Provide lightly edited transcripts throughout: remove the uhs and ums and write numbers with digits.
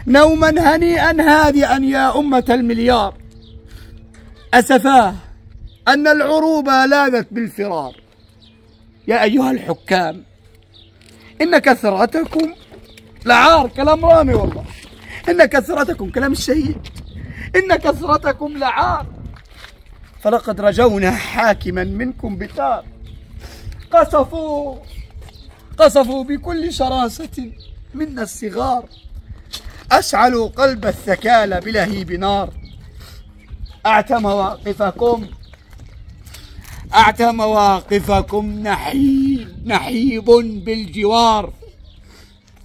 نوما هنيئا هادئا يا أمة المليار. أسفاه أن العروبة لاذت بالفرار. يا أيها الحكام إن كثرتكم لعار. كلام رامي والله. إن كثرتكم كلام الشهيد. إن كثرتكم لعار، فلقد رجونا حاكما منكم بثار. قصفوا بكل شراسة منا الصغار. أشعلوا قلب الثكالى بلهيب نار. أعتى مواقفكم نحيب بالجوار،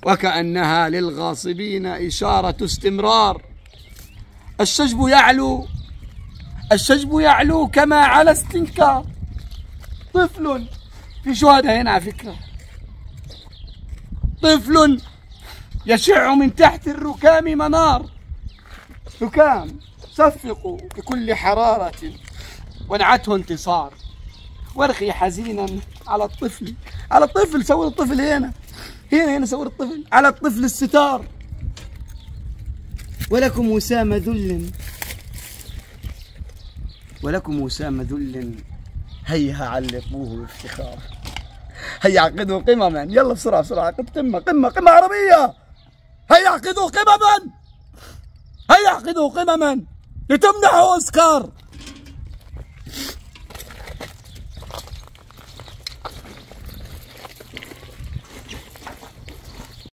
وكأنها للغاصبين إشارة استمرار. الشجب يعلو كما على استنكار. طفل في شهداء هنا على فكرة. طفل يشع من تحت الركام منار. ركام صفقوا بكل حرارة ونعته انتصار. وارخي حزينا على الطفل سور الطفل هنا سور الطفل على الطفل الستار. ولكم وسام ذل هيا علقوه بافتخار. هيا عقدوا قمما. يلا بسرعة عقد قمة عربية. هيا عقدوا قمما لتمنحوا أوسكار.